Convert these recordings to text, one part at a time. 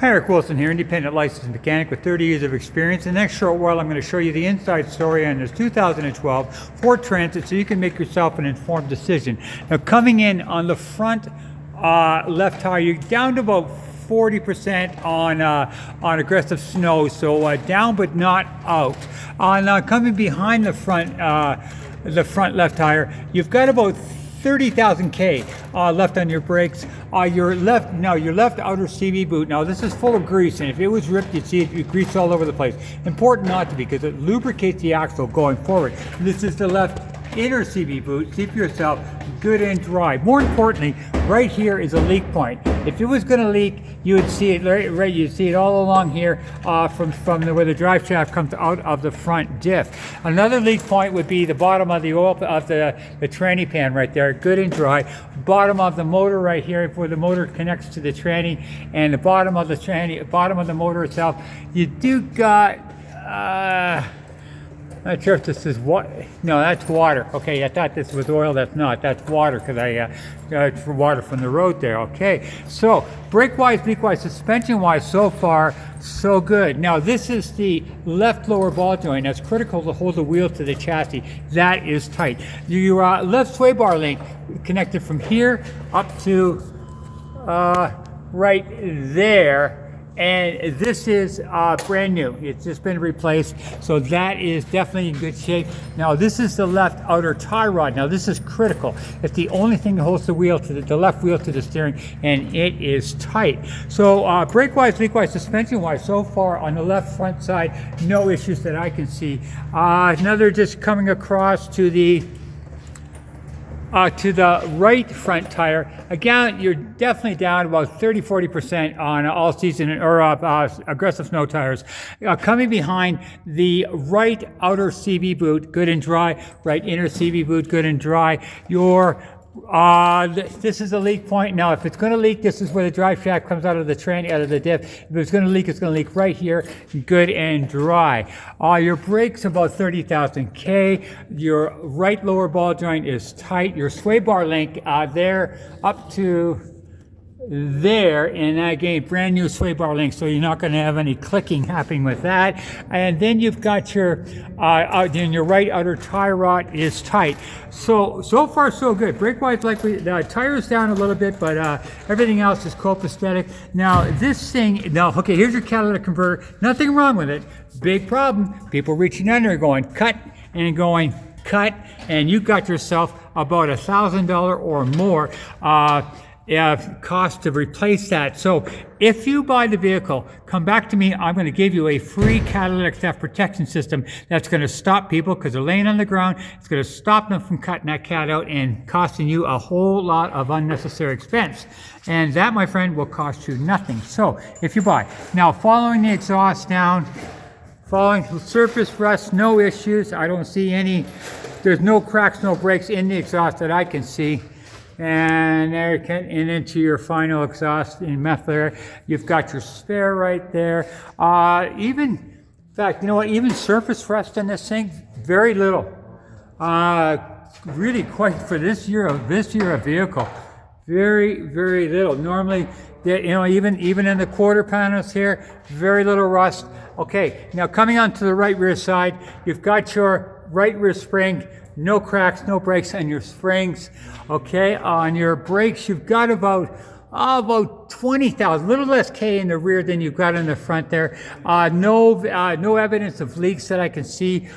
Hi, Eric Wilson here, independent licensed mechanic with 30 years of experience. In the next short while, I'm going to show you the inside story on this 2012 Ford Transit so you can make yourself an informed decision. Now, coming in on the front left tire, you're down to about 40% on aggressive snow, so down but not out. Coming behind the front left tire, you've got about 30,000 K left on your brakes. Your left outer CV boot. Now this is full of grease, and if it was ripped, you'd see it grease all over the place. Important not to be, because it lubricates the axle going forward. This is the left inner CV boot. See for yourself, good and dry. More importantly, right here is a leak point. If it was going to leak, you would see it right. You'd see it all along here from where the drive shaft comes out of the front diff. Another leak point would be the bottom of the oil of the tranny pan right there, good and dry. Bottom of the motor right here, where the motor connects to the tranny, and the bottom of the motor itself. You do got. Not sure if this is what. No, that's water. Okay, I thought this was oil. That's not. That's water, because it's water from the road there. Okay, so brake-wise, leak-wise, suspension-wise, so far so good. Now this is the left lower ball joint. That's critical to hold the wheel to the chassis. That is tight. Your left sway bar link connected from here up to right there. And this is brand new. It's just been replaced, so that is definitely in good shape. Now this is the left outer tie rod. Now this is critical. It's the only thing that holds the wheel to the left wheel to the steering, and it is tight. So brake-wise, leak-wise, suspension-wise, so far on the left front side, no issues that I can see. Another just coming across to the right front tire. Again, you're definitely down about 30-40% on all season or aggressive snow tires. Coming behind, the right outer CV boot, good and dry. Right inner CV boot, good and dry. This is a leak point. Now, if it's going to leak, this is where the drive shaft comes out of the tranny, out of the diff. If it's going to leak, it's going to leak right here, good and dry. Your brakes about 30,000 K. Your right lower ball joint is tight. Your sway bar link there up to there, and again, brand new sway bar link, so you're not going to have any clicking happening with that. And then you've got your your right outer tie rod is tight. So far so good. Brake-wise, the tires down a little bit, but everything else is copacetic. Now this thing, okay, here's your catalytic converter. Nothing wrong with it. Big problem. People reaching under, going cut and going cut, and you got yourself about $1,000 or more. Cost to replace that. So if you buy the vehicle, come back to me. I'm going to give you a free catalytic theft protection system that's going to stop people, because they're laying on the ground. It's going to stop them from cutting that cat out and costing you a whole lot of unnecessary expense. And that, my friend, will cost you nothing. So if you buy. Now, following the exhaust down, following surface rust, no issues. I don't see any. There's no cracks, no breaks in the exhaust that I can see. And there, and into your final exhaust in muffler, you've got your spare right there. In fact, you know what? Even surface rust in this thing, very little. Really, quite for this year of vehicle, very, very little. Normally, even in the quarter panels here, very little rust. Okay, now coming onto the right rear side, you've got your right rear spring. No cracks, no breaks on your springs. Okay, on your brakes, you've got about 20,000, a little less K in the rear than you've got in the front there. No evidence of leaks that I can see,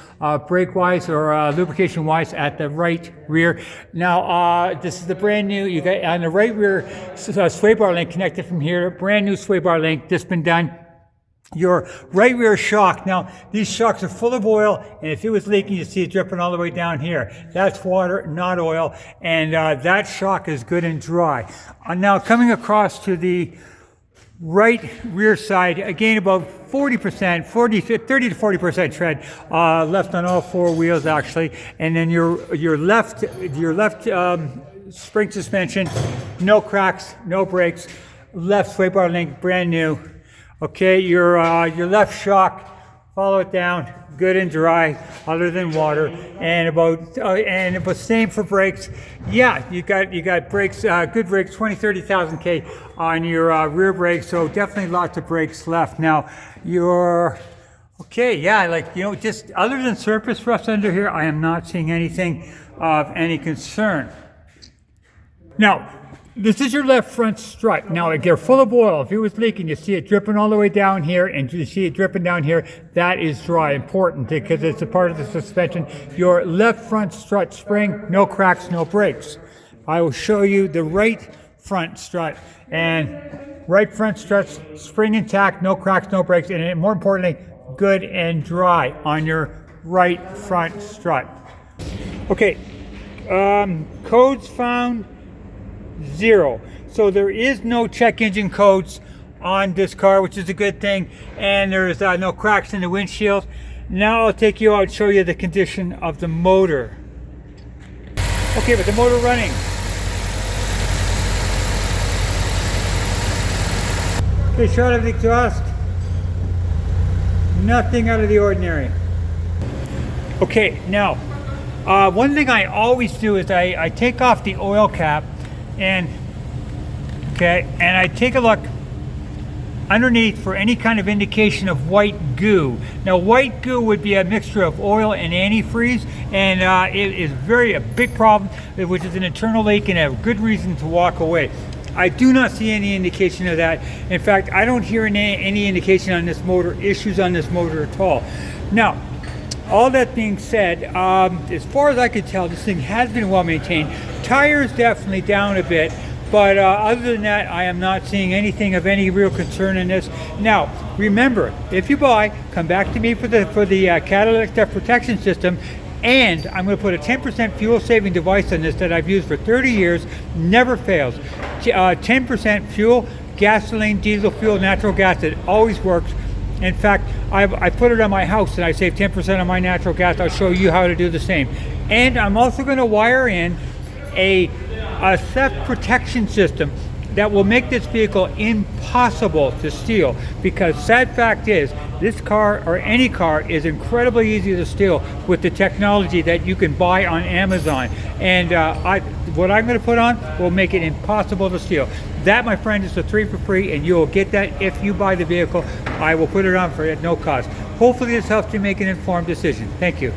brake-wise or lubrication-wise at the right rear. Now, this is the brand new. You got on the right rear sway bar link connected from here. Brand new sway bar link, just been done. Your right rear shock. Now, these shocks are full of oil, and if it was leaking, you see it dripping all the way down here. That's water, not oil, and that shock is good and dry. Now, coming across to the right rear side, again, about 30 to 40% tread left on all four wheels, actually. And then your left spring suspension, no cracks, no breaks. Left sway bar link, brand new. Okay, your left shock, follow it down, good and dry, other than water, and it was same for brakes. Yeah, you got brakes, good brakes, 30,000 K on your rear brakes, so definitely lots of brakes left. Now, okay, yeah, like, just other than surface rust under here, I am not seeing anything of any concern. Now, this is your left front strut. Now, they're full of oil. If it was leaking, you see it dripping all the way down here, and you see it dripping down here. That is dry, important, because it's a part of the suspension. Your left front strut spring, no cracks, no breaks. I will show you the right front strut, and right front strut spring intact, no cracks, no breaks, and more importantly, good and dry on your right front strut. Okay, codes found 0. So there is no check engine codes on this car, which is a good thing, and there's no cracks in the windshield. Now I'll take you out and show you the condition of the motor. Okay, but the motor running. Okay, shot of the exhaust. Nothing out of the ordinary. Okay, now one thing I always do is I take off the oil cap and I take a look underneath for any kind of indication of white goo. Now, white goo would be a mixture of oil and antifreeze, and it is a big problem, which is an internal leak and a good reason to walk away. I do not see any indication of that. In fact, I don't hear any indication on this motor, issues on this motor at all. Now, all that being said, as far as I can tell, this thing has been well maintained. Tires definitely down a bit, but other than that, I am not seeing anything of any real concern in this. Now, remember, if you buy, come back to me for the catalytic theft protection system, and I'm going to put a 10% fuel saving device on this that I've used for 30 years, never fails. 10% fuel, gasoline, diesel fuel, natural gas, it always works. In fact, I put it on my house and I save 10% on my natural gas. I'll show you how to do the same. And I'm also going to wire in a theft protection system that will make this vehicle impossible to steal, because sad fact is, this car or any car is incredibly easy to steal with the technology that you can buy on Amazon. And what I'm going to put on will make it impossible to steal. That, my friend, is a 3 for free, and you will get that if you buy the vehicle. I will put it on for at no cost. Hopefully this helps you make an informed decision. Thank you.